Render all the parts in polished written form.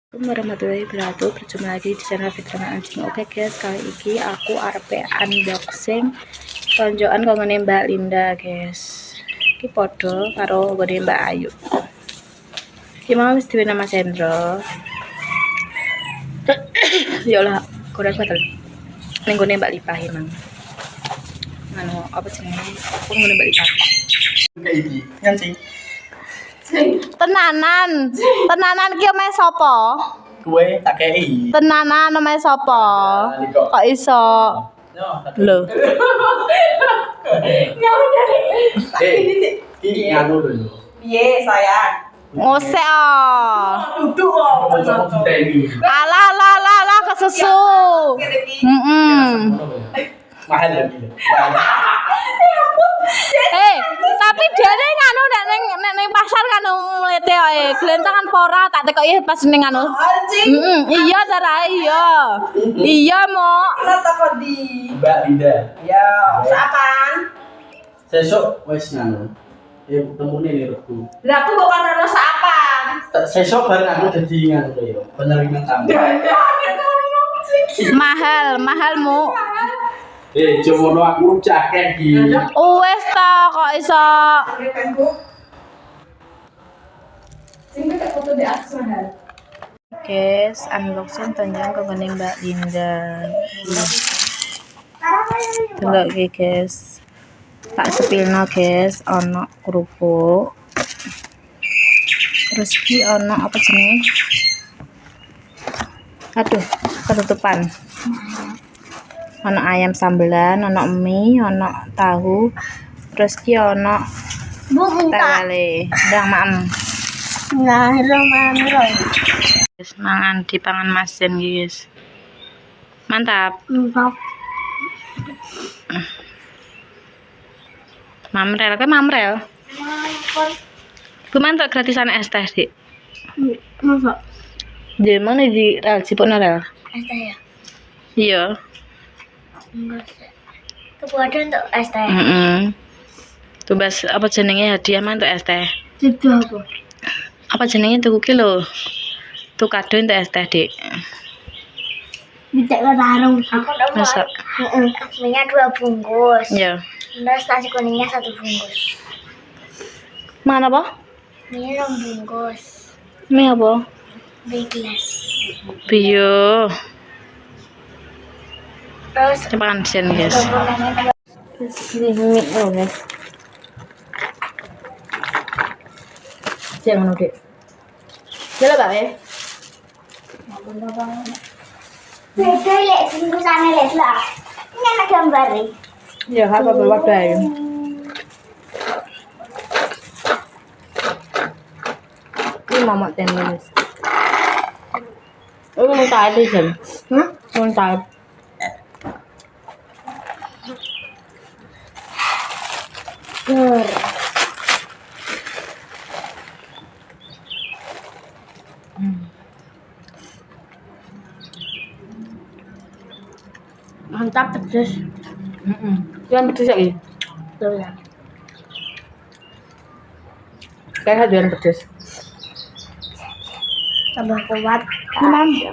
Assalamualaikum warahmatullahi wabarakatuh. Berjumpa lagi di channel Fitra Anjing. Oke guys, kali ini aku arep unboxing tonjokan kanggo Mbak Linda guys. Iki padha karo nggone Mbak Ayu. Iki mau wis diwene Mas Hendro. Ya lah, kurang batal. Ning nggone Mbak Lipah emang. Anu apa jenenge? Aku nggone Mbak Lipah. Kayak iki, ngancing. Tenanan ki omahe sapa? Kue tak kei. Tenanan omahe sapa? Kok iso? Lho. Iki nganu lho. Piye sayang? Ngosek ah. Duduk kok. Alah kesusu. Mahal ya iki. Tapi dia nganu nek pasar kan mlete ae. Glentangan pora tak tekoki pas ning anu. Iya cara iya. Iya, Mok. Kenapa kok di? Mbak Linda. Ya, kapan? Sesuk wis nganu. Ya temune nih Rebo. Lah aku kok ono sapan. Sesuk bareng aku dadi nganu ya. Penerimaan tamu. Mahal, Mu. Jomono aku cakek iki. Wes ta kok iso. Sing tak foto di atas mahal. Guys, unboxing tonjong kanggo Mbak Linda. Delok iki guys. Tak sepilno guys, ono kerupuk. Terus iki ono apa jenenge? Aduh, ketutupan. Ono ayam sambelan, ono mie, ono tahu. Terus iki ono tele. Ndang maem. Nah, hello Mami. Guys, mangan dipangan masen guys. Mantap. Mamrel, kan mamrel. Gimana gratisan es teh, Dik? Masa? Di mana di rel Cipona rel? Es teh ya? Iya. Enggak sih. Tuh ada untuk es teh. Tuh bas apa jenenge hadiah mah untuk es teh. Itu apa? Apa jenenge tuku ki lho. Tuh kado untuk es teh, Dik. Tidak ke tarung. Aku udah Masa? Aslinya 2 bungkus. Iya. Terus nasi kuningnya 1 bungkus. Mana apa? Ini 2 bungkus. Mie apa? Biglas. Bio. Terus Coba kan sen guys. dokumennya Ini mie loh guys. Jangan udah. Jalan Pak ya. beda ya bungkusannya les lah. Ini ada gambarnya. Ya, apa berwadai. Ini mama tenis. Oh, mau tahu sih. Mau tahu. Mantap pedes. Jangan pedes lagi. Tuh ya. Kayak jangan pedes. Tambah kuat. Gimana?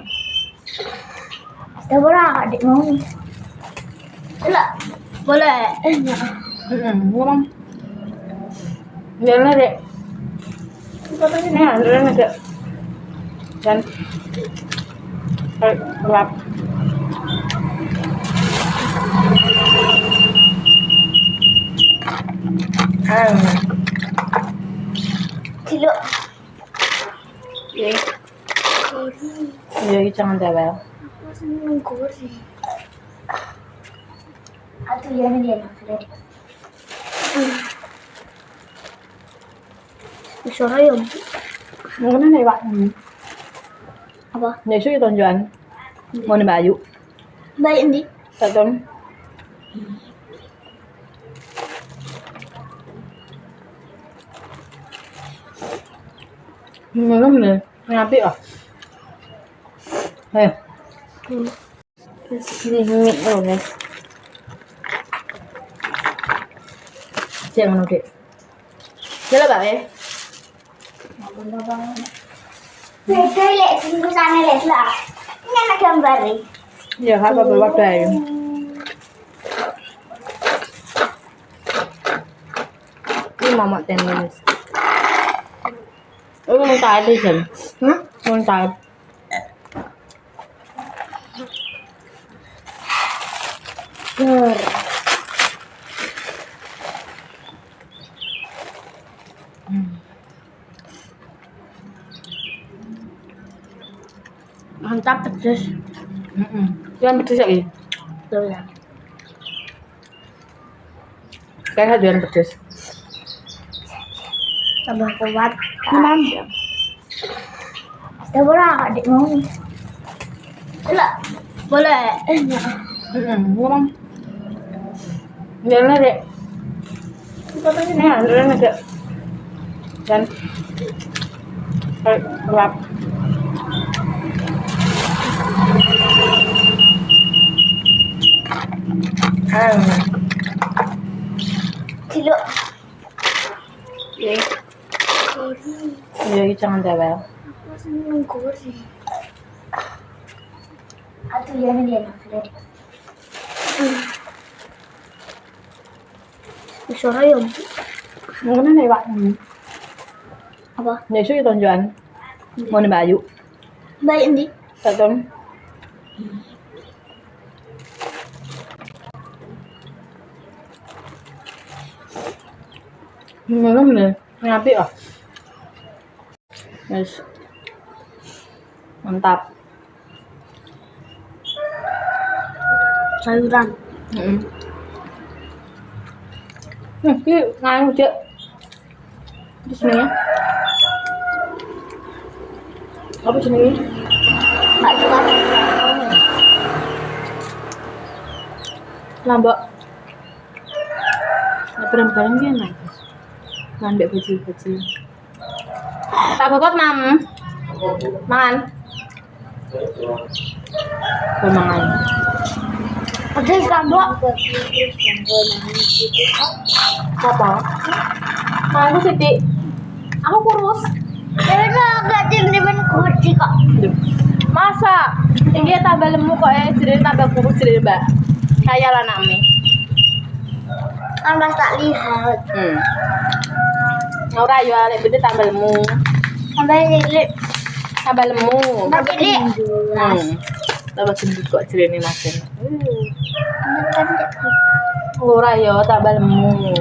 Udah boleh adik mau nih. Boleh. Ngomong. Jangan deh. Ini ada ada. Dan gelap. Kilo. Ya, jangan tewel. Aku seneng kursi. Aduh ya ini dia sudah. Suara ya. Mungkin nih Pak. Apa? Nesu itu tonjokan. Mau Mbak Ayu. Baik ini. Tonton. Belum nih. Ngapi ah. Ayo. Ini mie loh guys. Jangan udah. Jalan Pak ya. Beda lek bungkusane lek lah. Ini enak gambar nih. Ya apa berwadai. Ini mama tenis. Mau tahu sih. Mau tahu. Mantap pedes. Jangan pedes lagi. Betul ya. Kayak jangan pedes. Tambah kuat. Mantap. Boleh adik mau. Boleh. Boleh. Ngomong. Jangan deh. Ini ada aja. Dan gelap. Kilo. Iya, jangan tebel. Aduh ya ini dia. Suara ya. Mungkin nih Pak. Apa? Besok itu tunjuan. Mau nih baju. Baik nih. Satu. Belum nih. Ngapi ah. Yes. Mantap. Sayuran. Ini nganu cek. Di sini ya. Apa sini? Mbak suka. Lambak. Nah, barang-barang dia naik. Landek baju-baju. Tak kokot mam. Mangan. Mangan. Pedes kan, Mbak? Apa? Aku Siti. Aku kurus. Ya enggak tim-timan kursi kok. Masa? Dia tambah lemu kok jadi tambah kurus jadi Mbak. Kayak lah nami. Kan pas tak lihat. Ora yo arek bede tambah lemu. Sampai lihat. Tambah lemu. Tapi ini. Tambah gendut kok jerene Masen. Ora yo tambah lemu.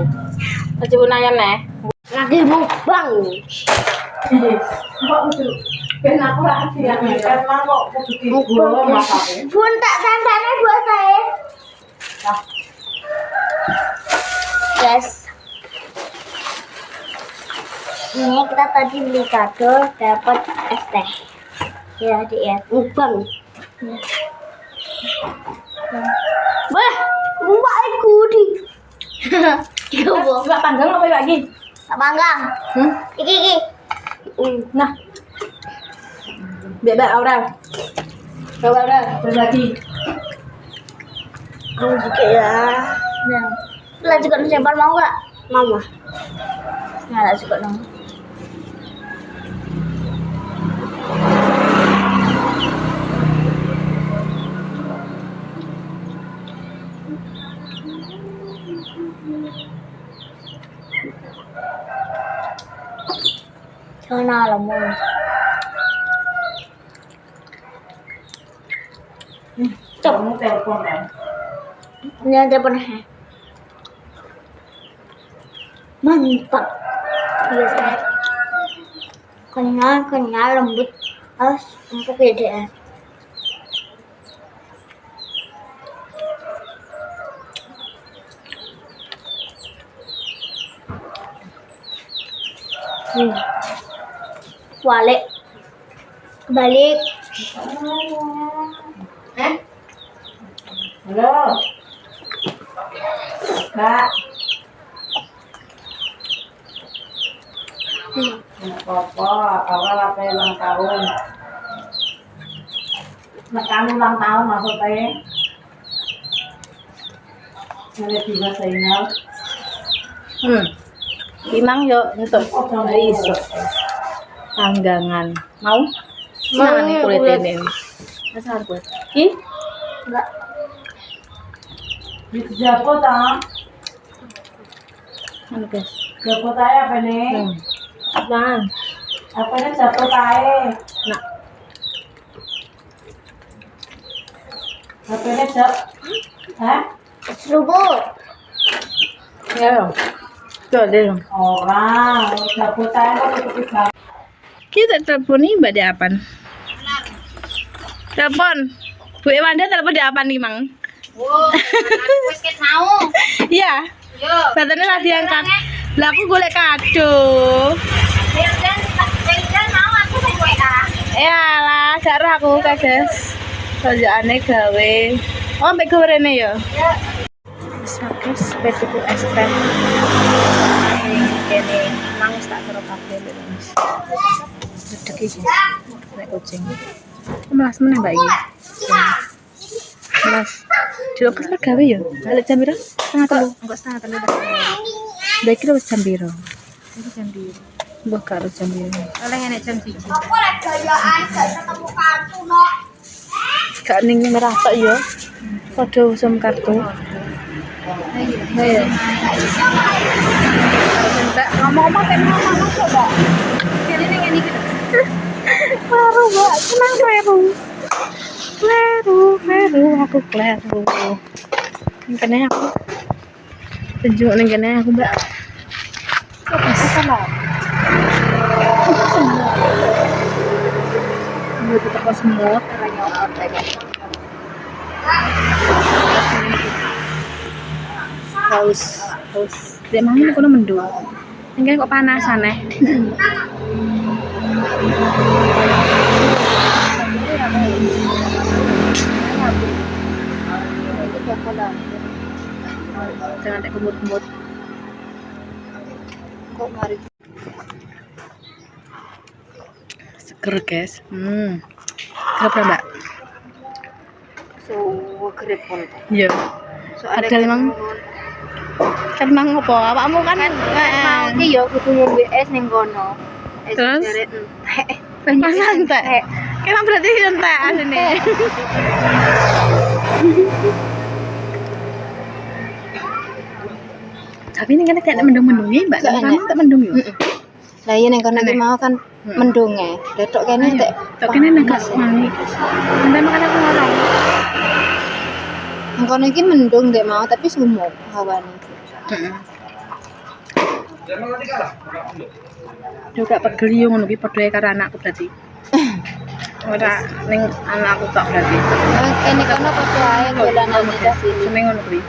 Aja unayan neh. Lagi mukbang. Mbak kudu ben aku ra siang karena kok kudu digolo masake. Bun tak tantane buat saya. Yes. Ini kita tadi beli kado dapat es teh. Ya adik ya. Mukbang. Wah, buat aku di. Coba. Enggak panggang apa lagi? Tak panggang. Iki. Nah. Biar Aura. Coba Aura, berbagi. Kamu juga ya. Nah. Lah juga siapa mau enggak? Mama. Enggak suka dong. Sana lemon. Kamu telepon kan? Ini telepon. Mantap. Biasa. Kenyal lembut. Empuk ya deh. Balik. Halo. Mbak. Apa? Awal apa ulang tahun? Makan ulang tahun maksudnya? Ada tiga sinyal. Imang yo untuk iso tanggangan. Mau? Senang nih kulit ini. Masa kulit? Ih, Enggak. Jago tak? anu guys. Jago tayo apa nih? Apaan? Apa nih jago tayo? Nak, Apa nih jak? Hah? Seruput. ya dong. Tuh, deh dong. Orang, jago tayo kok tutup jago. Kita telepon nih Mbak Deapan. Telepon. Bu Ewanda telepon Deapan nih, Mang. Wow, wis ket mau. Iya. Yo. Batane lah diangkat. Lah aku golek kado. Dan mau aku sing kowe ta. Yalah, gak roh aku kae, guys. Kerjaane gawe. Oh, mbek gawe rene ya. Ya. Bisa, guys, begitu es teh. Kene mang tak karo kabeh lho, Mas. Sedek iki. Nek kucing. Mas meneh Mbak iki. Mas. Dioper gawe ya. Balik jam piro? Setengah telu. Enggak setengah telu. Mbak iki wis jam piro? Iki jam piro? Mbah karo jam piro? Oleh enek jam 1. Aku lek gayaan gak ketemu kartu no. Gak ning merah tok ya. Padha usum kartu. Nah ya. Ngomong-ngomong kan ngomong coba. Kene ning ngene iki. Kleru, Mbak. Senang kleru. Kleru, aku kleru. Ning kene aku. Tunjuk ning kene aku, Mbak. Apa salah? Mau diteko semut, caranya otak ya. Haus. Dia mangan kono mendung. Ning kok panasan eh. Jangan tak kemut-kemut. Kok mari. Seger, guys. Kenapa, Mbak? So, kerepon. Iya. Ada emang kan mang apa? Awakmu kan Mau ki yo kudu ngombe es ning kono. Es Terus? jare entek. Mas santai. Kenapa berarti santai asine? Tapi ini kan kayak mendung-mendung nih, Mbak. Gak Kamu tak mendung yuk. Lah iya ning kono ki Aneh. mau kan mendunge. Lah tok kene entek. Tok kene nang gak wangi. Sampai makan aku ngorong. Ning kono iki mendung ndek mau tapi sumuk hawane. Yo gak pegel yo ngono ki padha karo anakku berarti. Ora ning anakku tok berarti. Kene kono padha ae dolanane ta sini. Semeng ngono kuwi.